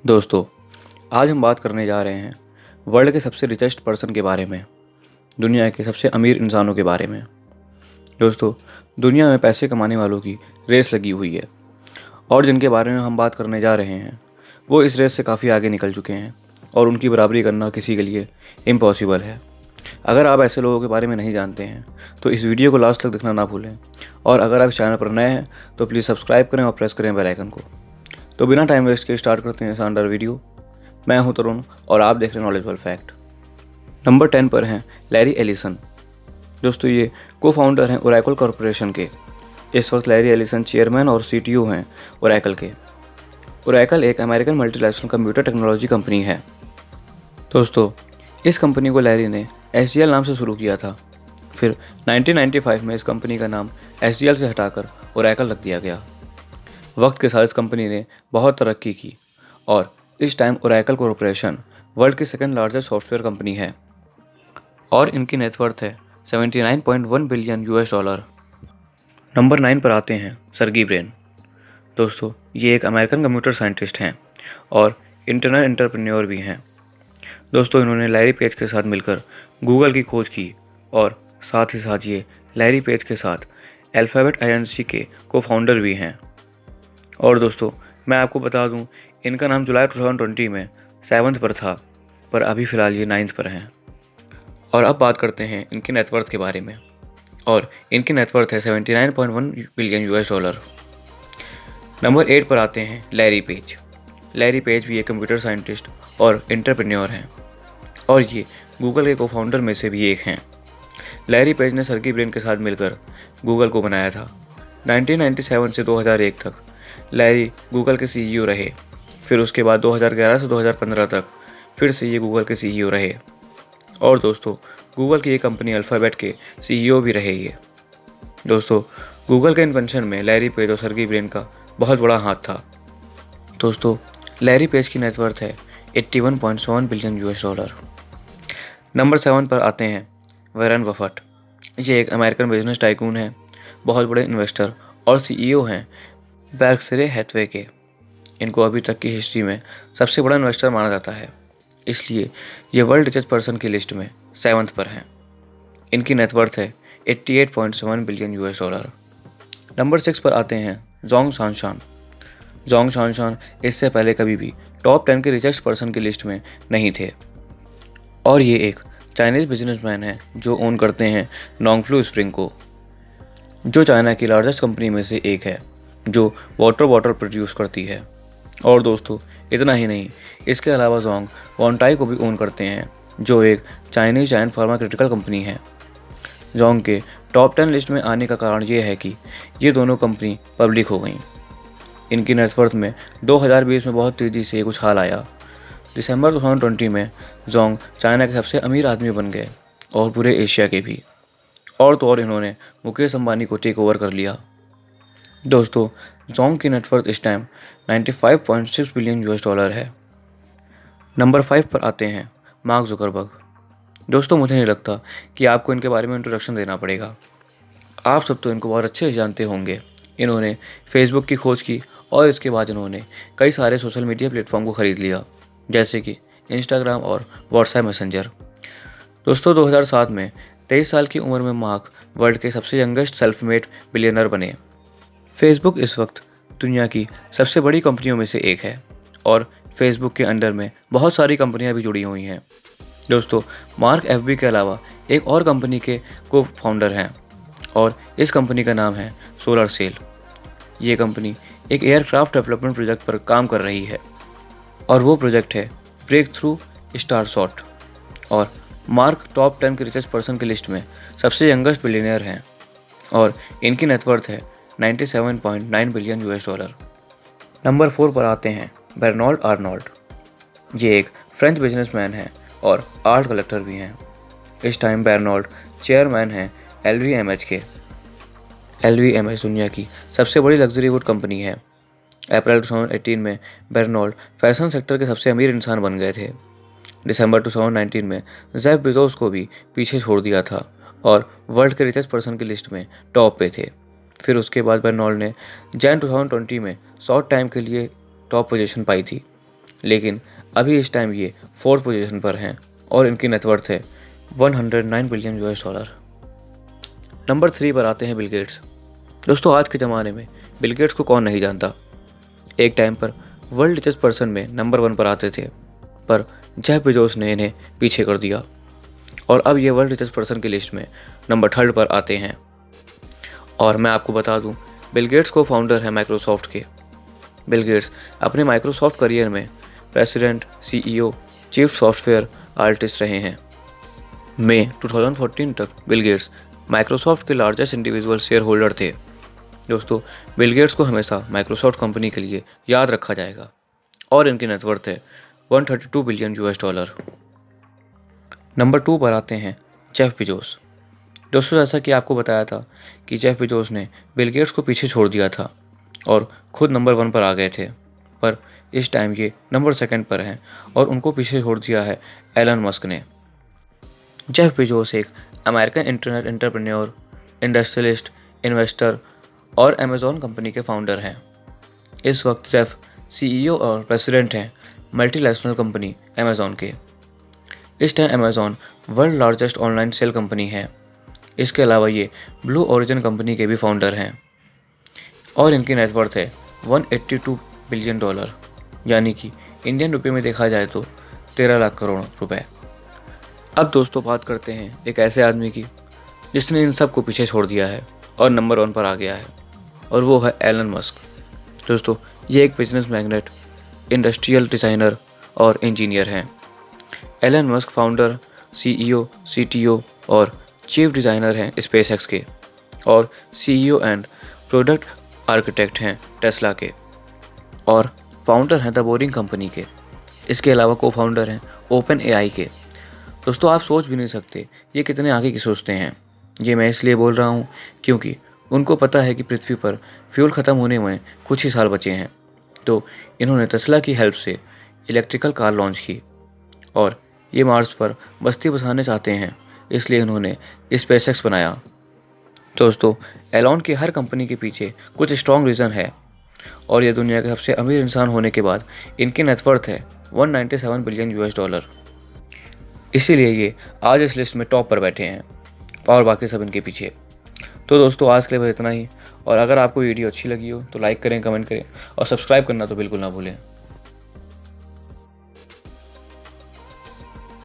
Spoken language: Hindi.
दोस्तों, आज हम बात करने जा रहे हैं वर्ल्ड के सबसे रिचेस्ट पर्सन के बारे में, दुनिया के सबसे अमीर इंसानों के बारे में। दोस्तों, दुनिया में पैसे कमाने वालों की रेस लगी हुई है और जिनके बारे में हम बात करने जा रहे हैं वो इस रेस से काफ़ी आगे निकल चुके हैं और उनकी बराबरी करना किसी के लिए इम्पॉसिबल है। अगर आप ऐसे लोगों के बारे में नहीं जानते हैं तो इस वीडियो को लास्ट तक देखना ना भूलें, और अगर आप इस चैनल पर नए हैं तो प्लीज़ सब्सक्राइब करें और प्रेस करें बेल आइकन को। तो बिना टाइम वेस्ट के स्टार्ट करते हैं शानदार वीडियो। मैं हूं तरुण और आप देख रहे हैं नॉलेजेबल फैक्ट। नंबर 10 पर हैं लैरी एलिसन। दोस्तों, ये को फाउंडर हैं ओरेकल कॉरपोरेशन के। इस वक्त लैरी एलिसन चेयरमैन और सीटीओ हैं ओरेकल के। ओरेकल एक American multinational computer technology company है। दोस्तों, इस कंपनी को लैरी ने एसजीएल नाम से शुरू किया था। फिर 1995 में इस कंपनी का नाम एसजीएल से हटाकर ओरेकल रख दिया गया। वक्त के साथ इस कंपनी ने बहुत तरक्की की और इस टाइम ओरेकल कॉरपोरेशन वर्ल्ड की सेकंड लार्जेस्ट सॉफ्टवेयर कंपनी है और इनकी नेटवर्थ है 79.1 बिलियन US डॉलर। नंबर 9 पर आते हैं सर्गी ब्रिन। दोस्तों, ये एक अमेरिकन कंप्यूटर साइंटिस्ट हैं और इंटरनेट एंटरप्रेन्योर भी हैं। दोस्तों, इन्होंने लैरी पेज के साथ मिलकर गूगल की खोज की और साथ ही साथ ये लैरी पेज के साथ अल्फ़ाबेट INC के को फाउंडर भी हैं। और दोस्तों, मैं आपको बता दूं, इनका नाम जुलाई 2020 में 7th पर था, पर अभी फ़िलहाल ये 9th पर हैं। और अब बात करते हैं इनकी नेटवर्थ के बारे में, और इनकी नेटवर्थ है 79.1 बिलियन US डॉलर। नंबर 8 पर आते हैं लैरी पेज। लैरी पेज भी एक कंप्यूटर साइंटिस्ट और एंटरप्रेन्योर हैं और ये गूगल के को फाउंडर में से भी एक हैं। लैरी पेज ने सर्गी ब्रिन के साथ मिलकर गूगल को बनाया था। 1997 से 2001 तक लैरी गूगल के CEO रहे। फिर उसके बाद 2011 से 2015 तक फिर से ये गूगल के CEO रहे। और दोस्तों, गूगल की ये कंपनी अल्फ़ाबेट के CEO भी रहे ये। दोस्तों, गूगल के इन्वेंशन में लैरी पेज और सर्गी ब्रिन का बहुत बड़ा हाथ था। दोस्तों, लैरी पेज की नेटवर्थ है 81.7 बिलियन US डॉलर। नंबर 7 पर आते हैं वॉरेन बफेट। ये एक अमेरिकन बिजनेस टाइकून है, बहुत बड़े इन्वेस्टर और CEO हैं बेर्कशायर हैथवे के। इनको अभी तक की हिस्ट्री में सबसे बड़ा इन्वेस्टर माना जाता है, इसलिए ये वर्ल्ड रिचेस्ट पर्सन की लिस्ट में 7th पर हैं। इनकी नेटवर्थ है 88.7 बिलियन US डॉलर। नंबर 6 पर आते हैं जोंग शानशान। जोंग शानशान इससे पहले कभी भी टॉप 10 के रिचेस्ट पर्सन की लिस्ट में नहीं थे और ये एक चाइनीज़ बिजनेसमैन है जो ओन करते हैं नोंगफ्लू स्प्रिंग को, जो चाइना की लार्जेस्ट कंपनी में से एक है जो वाटर बॉटल प्रोड्यूस करती है। और दोस्तों, इतना ही नहीं, इसके अलावा जोंग वॉन्टाई को भी ओन करते हैं जो एक चाइनीज जायंट फार्मास्यूटिकल कंपनी है। जोंग के टॉप 10 लिस्ट में आने का कारण ये है कि ये दोनों कंपनी पब्लिक हो गई। इनकी नेटवर्थ में 2020 में बहुत तेज़ी से एक उछाल आया। दिसंबर 2020 में जोंग चाइना के सबसे अमीर आदमी बन गए और पूरे एशिया के भी। और तो और इन्होंने मुकेश अंबानी को टेक ओवर कर लिया। दोस्तों, जोंग की नेटवर्थ इस टाइम 95.6 बिलियन US डॉलर है। नंबर 5 पर आते हैं मार्क जुकरबर्ग। दोस्तों, मुझे नहीं लगता कि आपको इनके बारे में इंट्रोडक्शन देना पड़ेगा। आप सब तो इनको बहुत अच्छे से जानते होंगे। इन्होंने फेसबुक की खोज की और इसके बाद इन्होंने कई सारे सोशल मीडिया प्लेटफॉर्म को ख़रीद लिया, जैसे कि इंस्टाग्राम और व्हाट्सएप मैसेंजर। दोस्तों, 2007 में 23 साल की उम्र में मार्क वर्ल्ड के सबसे यंगेस्ट सेल्फ मेड बिलियनर बने। फेसबुक इस वक्त दुनिया की सबसे बड़ी कंपनियों में से एक है और फेसबुक के अंडर में बहुत सारी कंपनियां भी जुड़ी हुई हैं। दोस्तों, मार्क FB के अलावा एक और कंपनी के को फाउंडर हैं और इस कंपनी का नाम है सोलर सेल। ये कंपनी एक एयरक्राफ्ट डेवलपमेंट प्रोजेक्ट पर काम कर रही है और वो प्रोजेक्ट है ब्रेक थ्रू स्टारशॉट। और मार्क टॉप 10 के रिचेस्ट पर्सन की लिस्ट में सबसे यंगेस्ट बिलियनियर हैं और इनकी नेटवर्थ है 97.9 बिलियन US डॉलर। नंबर 4 पर आते हैं बर्नार्ड आर्नोल्ड। ये एक फ्रेंच बिजनेसमैन हैं और आर्ट कलेक्टर भी हैं। इस टाइम बर्नार्ड चेयरमैन हैं LVMH के। LVMH दुनिया की सबसे बड़ी लग्जरी गुड कंपनी है। अप्रैल 2018 में बर्नार्ड फैशन सेक्टर के सबसे अमीर इंसान बन गए थे। दिसंबर 2019 में जेफ बेजोस को भी पीछे छोड़ दिया था और वर्ल्ड के रिचेस्ट पर्सन की लिस्ट में टॉप पे थे। फिर उसके बाद बर्नार्ड ने जैन 2020 में शॉर्ट टाइम के लिए टॉप पोजीशन पाई थी, लेकिन अभी इस टाइम ये 4th पोजीशन पर हैं और इनकी नेटवर्थ है 109 बिलियन US डॉलर। नंबर 3 पर आते हैं बिल गेट्स। दोस्तों आज के ज़माने में बिल गेट्स को कौन नहीं जानता। एक टाइम पर वर्ल्ड रिचेस्ट पर्सन में नंबर 1 पर आते थे, पर जेफ बेजोस ने इन्हें पीछे कर दिया और अब ये वर्ल्ड रिचेस्ट पर्सन की लिस्ट में नंबर 3 पर आते हैं। और मैं आपको बता दूं, बिल गेट्स को फाउंडर है माइक्रोसॉफ्ट के। बिल गेट्स अपने माइक्रोसॉफ्ट करियर में president, CEO, chief software artist रहे हैं। मई 2014 तक बिल गेट्स माइक्रोसॉफ्ट के लार्जेस्ट इंडिविजुअल शेयर होल्डर थे। दोस्तों बिल गेट्स को हमेशा माइक्रोसॉफ्ट कंपनी के लिए याद रखा जाएगा और इनकी नेटवर्थ है 132 बिलियन US डॉलर। नंबर 2 पर आते हैं जेफ बेजोस। दोस्तों जैसा कि आपको बताया था कि जेफ बेजोस ने बिल गेट्स को पीछे छोड़ दिया था और खुद नंबर 1 पर आ गए थे, पर इस टाइम ये नंबर 2 पर हैं और उनको पीछे छोड़ दिया है एलन मस्क ने। जेफ बेजोस एक American internet entrepreneur, industrialist, investor और अमेज़ॉन कंपनी के फाउंडर हैं। इस वक्त जेफ CEO और प्रेसिडेंट हैं मल्टीनेशनल कंपनी अमेज़ॉन के। इस time Amazon world largest online sale company है। इसके अलावा ये ब्लू ओरिजिन कंपनी के भी फाउंडर हैं और इनकी नेटवर्थ है 182 बिलियन डॉलर, यानी कि इंडियन रुपये में देखा जाए तो 13 लाख करोड़ रुपए। अब दोस्तों बात करते हैं एक ऐसे आदमी की जिसने इन सब को पीछे छोड़ दिया है और नंबर 1 पर आ गया है, और वो है एलन मस्क। दोस्तों ये एक बिजनेस मैग्नेट, इंडस्ट्रियल डिज़ाइनर और इंजीनियर हैं। Elon Musk founder, CEO, CTO और चीफ डिज़ाइनर हैं स्पेसएक्स के और CEO एंड प्रोडक्ट आर्किटेक्ट हैं टेस्ला के और फाउंडर हैं द बोरिंग कंपनी के। इसके अलावा को फाउंडर हैं ओपन AI के। दोस्तों आप सोच भी नहीं सकते ये कितने आगे की सोचते हैं। ये मैं इसलिए बोल रहा हूँ क्योंकि उनको पता है कि पृथ्वी पर फ्यूल ख़त्म होने में कुछ ही साल बचे हैं, तो इन्होंने टेस्ला की हेल्प से इलेक्ट्रिकल कार लॉन्च की और ये मार्स पर बस्ती बसाने चाहते हैं, इसलिए इन्होंने स्पेसएक्स बनाया। दोस्तों एलॉन की हर कंपनी के पीछे कुछ स्ट्रॉन्ग रीज़न है और ये दुनिया के सबसे अमीर इंसान होने के बाद इनकी नेटवर्थ है 197 बिलियन US डॉलर। इसीलिए ये आज इस लिस्ट में टॉप पर बैठे हैं और बाकी सब इनके पीछे। तो दोस्तों आज के लिए बस इतना ही, और अगर आपको वीडियो अच्छी लगी हो तो लाइक करें, कमेंट करें और सब्सक्राइब करना तो बिल्कुल ना भूलें।